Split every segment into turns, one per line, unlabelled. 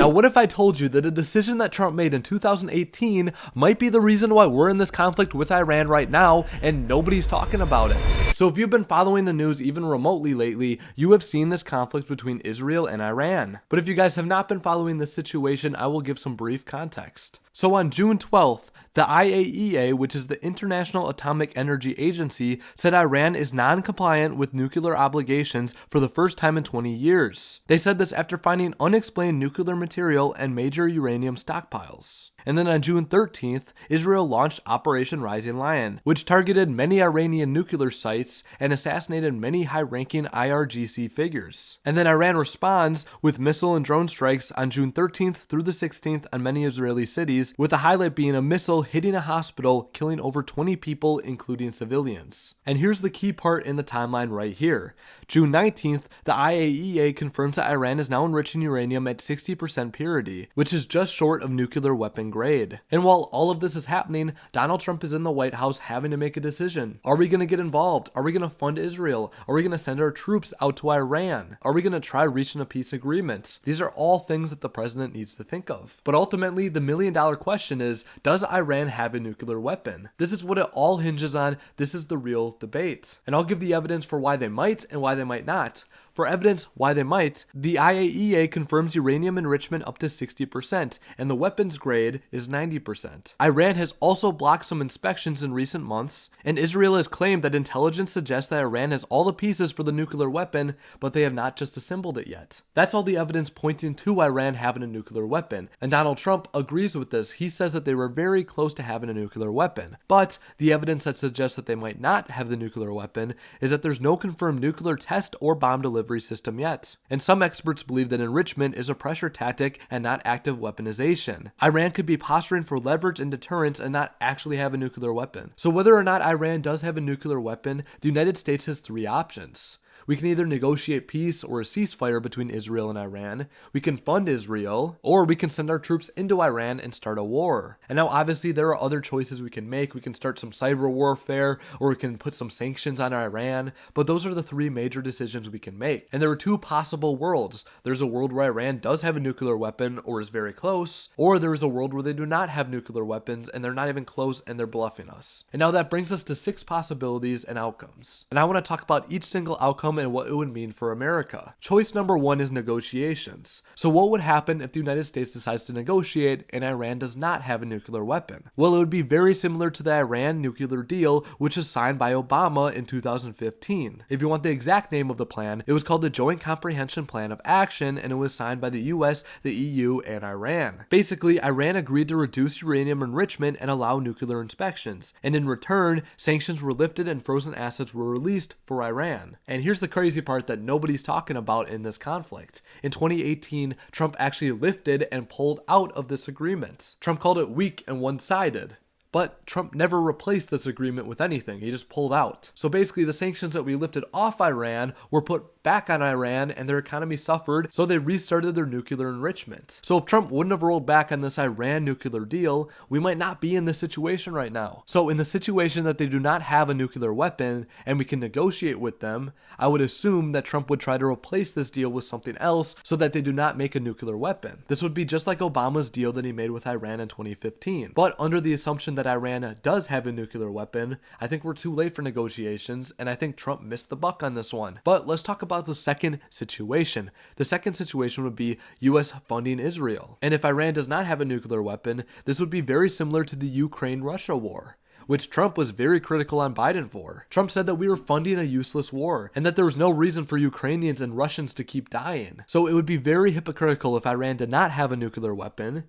Now, what if I told you that a decision that Trump made in 2018 might be the reason why we're in this conflict with Iran right now and nobody's talking about it? So if you've been following the news even remotely lately, you have seen this conflict between Israel and Iran. But if you guys have not been following this situation, I will give some brief context. So on June 12th, the IAEA, which is the International Atomic Energy Agency, said Iran is non-compliant with nuclear obligations for the first time in 20 years. They said this after finding unexplained nuclear material and major uranium stockpiles. And then on June 13th, Israel launched Operation Rising Lion, which targeted many Iranian nuclear sites and assassinated many high-ranking IRGC figures. And then Iran responds with missile and drone strikes on June 13th through the 16th on many Israeli cities, with the highlight being a missile hitting a hospital, killing over 20 people, including civilians. And here's the key part in the timeline right here. June 19th, the IAEA confirms that Iran is now enriching uranium at 60% purity, which is just short of nuclear weapon grade. And while all of this is happening, Donald Trump is in the White House having to make a decision. Are we going to get involved? Are we going to fund Israel? Are we going to send our troops out to Iran? Are we going to try reaching a peace agreement? These are all things that the president needs to think of. But ultimately, the million-dollar question is, does Iran have a nuclear weapon? This is what it all hinges on. This is the real debate. And I'll give the evidence for why they might and why they might not. For evidence why they might, the IAEA confirms uranium enrichment up to 60%, and the weapons grade is 90%. Iran has also blocked some inspections in recent months, and Israel has claimed that intelligence suggests that Iran has all the pieces for the nuclear weapon, but they have not just assembled it yet. That's all the evidence pointing to Iran having a nuclear weapon, and Donald Trump agrees with this. He says that they were very close to having a nuclear weapon, but the evidence that suggests that they might not have the nuclear weapon is that there's no confirmed nuclear test or bomb delivery system yet. And some experts believe that enrichment is a pressure tactic and not active weaponization. Iran could be posturing for leverage and deterrence and not actually have a nuclear weapon. So whether or not Iran does have a nuclear weapon, the United States has three options. We can either negotiate peace or a ceasefire between Israel and Iran, we can fund Israel, or we can send our troops into Iran and start a war. And now obviously there are other choices we can make. We can start some cyber warfare, or we can put some sanctions on Iran, but those are the three major decisions we can make. And there are two possible worlds. There's a world where Iran does have a nuclear weapon or is very close, or there is a world where they do not have nuclear weapons and they're not even close and they're bluffing us. And now that brings us to 6 possibilities and outcomes. And I want to talk about each single outcome and what it would mean for America. Choice number 1 is negotiations. So what would happen if the United States decides to negotiate and Iran does not have a nuclear weapon? Well, it would be very similar to the Iran nuclear deal, which was signed by Obama in 2015. If you want the exact name of the plan, it was called the Joint Comprehension Plan of Action, and it was signed by the US, the EU, and Iran. Basically, Iran agreed to reduce uranium enrichment and allow nuclear inspections, and in return, sanctions were lifted and frozen assets were released for Iran. And here's the crazy part that nobody's talking about in this conflict. In 2018, Trump actually lifted and pulled out of this agreement. Trump called it weak and one-sided. But Trump never replaced this agreement with anything. He just pulled out. So basically, the sanctions that we lifted off Iran were put back on Iran, and their economy suffered, so they restarted their nuclear enrichment. So if Trump wouldn't have rolled back on this Iran nuclear deal, we might not be in this situation right now. So in the situation that they do not have a nuclear weapon, and we can negotiate with them, I would assume that Trump would try to replace this deal with something else so that they do not make a nuclear weapon. This would be just like Obama's deal that he made with Iran in 2015. But under the assumption that Iran does have a nuclear weapon, I think we're too late for negotiations, and I think Trump missed the buck on this one. But let's talk about the second situation. The second situation would be US funding Israel. And if Iran does not have a nuclear weapon, this would be very similar to the Ukraine-Russia war, which Trump was very critical on Biden for. Trump said that we were funding a useless war and that there was no reason for Ukrainians and Russians to keep dying. So it would be very hypocritical if Iran did not have a nuclear weapon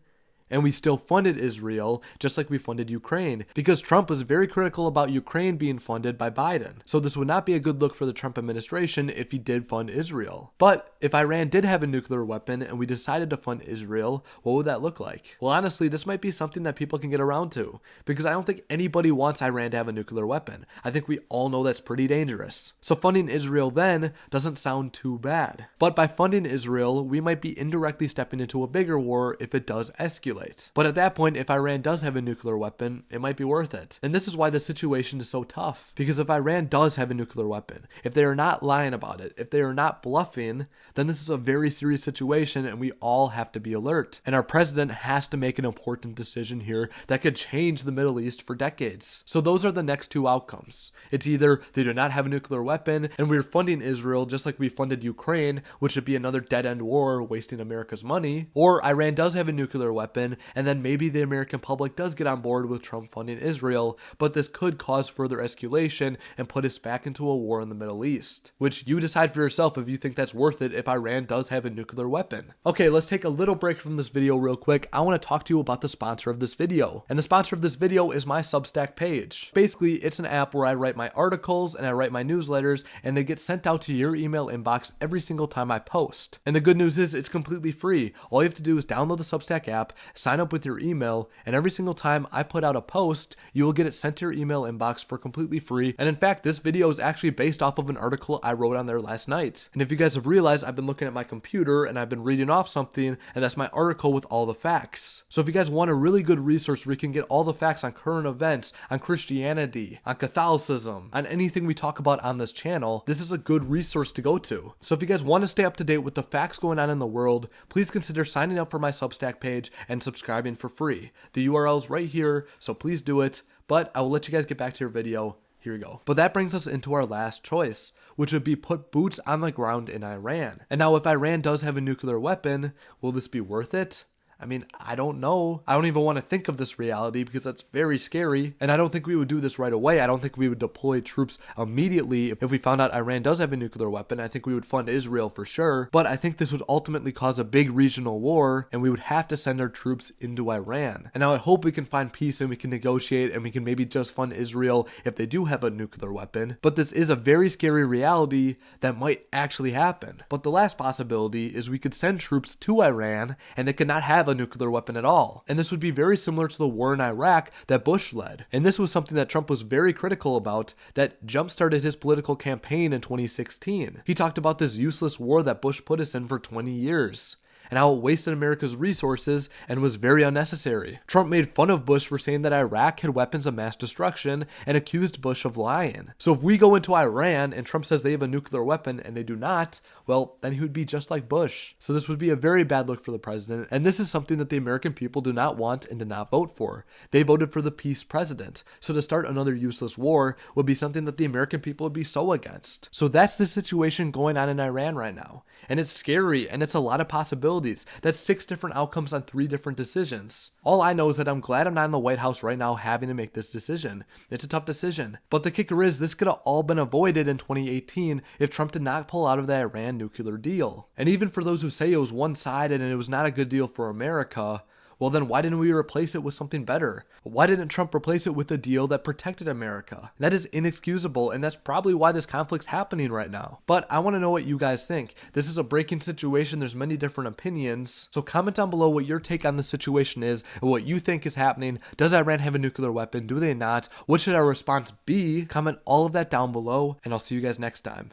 and we still funded Israel just like we funded Ukraine, because Trump was very critical about Ukraine being funded by Biden. So this would not be a good look for the Trump administration if he did fund Israel. But if Iran did have a nuclear weapon and we decided to fund Israel, what would that look like? Well, honestly, this might be something that people can get around to, because I don't think anybody wants Iran to have a nuclear weapon. I think we all know that's pretty dangerous. So funding Israel then doesn't sound too bad. But by funding Israel, we might be indirectly stepping into a bigger war if it does escalate. escalate. But at that point, if Iran does have a nuclear weapon, it might be worth it. And this is why the situation is so tough. Because if Iran does have a nuclear weapon, if they are not lying about it, if they are not bluffing, then this is a very serious situation and we all have to be alert. And our president has to make an important decision here that could change the Middle East for decades. So those are the next two outcomes. It's either they do not have a nuclear weapon and we're funding Israel just like we funded Ukraine, which would be another dead-end war wasting America's money, or Iran does have a nuclear weapon and then maybe the American public does get on board with Trump funding Israel, but this could cause further escalation and put us back into a war in the Middle East, which you decide for yourself if you think that's worth it if Iran does have a nuclear weapon. Okay, let's take a little break from this video real quick. I want to talk to you about the sponsor of this video. And the sponsor of this video is my Substack page. Basically, it's an app where I write my articles and I write my newsletters and they get sent out to your email inbox every single time I post. And the good news is it's completely free. All you have to do is download the Substack app, sign up with your email, and every single time I put out a post, you will get it sent to your email inbox for completely free. And in fact, this video is actually based off of an article I wrote on there last night. And if you guys have realized, I've been looking at my computer and I've been reading off something, and that's my article with all the facts. So if you guys want a really good resource where you can get all the facts on current events, on Christianity, on Catholicism, on anything we talk about on this channel, this is a good resource to go to. So if you guys want to stay up to date with the facts going on in the world, please consider signing up for my Substack page and subscribing for free. The URL is right here, so please do it. But I will let you guys get back to your video. Here we go. But that brings us into our last choice, which would be put boots on the ground in Iran. And now if Iran does have a nuclear weapon, will this be worth it? I mean, I don't know. I don't even want to think of this reality because that's very scary. And I don't think we would do this right away. I don't think we would deploy troops immediately if we found out Iran does have a nuclear weapon. I think we would fund Israel for sure. But I think this would ultimately cause a big regional war and we would have to send our troops into Iran. And now I hope we can find peace and we can negotiate and we can maybe just fund Israel if they do have a nuclear weapon. But this is a very scary reality that might actually happen. But the last possibility is we could send troops to Iran and they could not have a nuclear weapon at all. And this would be very similar to the war in Iraq that Bush led. And this was something that Trump was very critical about that jump-started his political campaign in 2016. He talked about this useless war that Bush put us in for 20 years. And how it wasted America's resources and was very unnecessary. Trump made fun of Bush for saying that Iraq had weapons of mass destruction and accused Bush of lying. So if we go into Iran and Trump says they have a nuclear weapon and they do not, well, then he would be just like Bush. So this would be a very bad look for the president, and this is something that the American people do not want and did not vote for. They voted for the peace president. So to start another useless war would be something that the American people would be so against. So that's the situation going on in Iran right now. And it's scary and it's a lot of possibilities. That's 6 different outcomes on 3 different decisions. All I know is that I'm glad I'm not in the White House right now having to make this decision. It's a tough decision. But the kicker is this could have all been avoided in 2018 if Trump did not pull out of the Iran nuclear deal. And even for those who say it was one-sided and it was not a good deal for America, well then why didn't we replace it with something better? Why didn't Trump replace it with a deal that protected America? That is inexcusable, and that's probably why this conflict's happening right now. But I want to know what you guys think. This is a breaking situation. There's many different opinions. So comment down below what your take on the situation is and what you think is happening. Does Iran have a nuclear weapon? Do they not? What should our response be? Comment all of that down below, and I'll see you guys next time.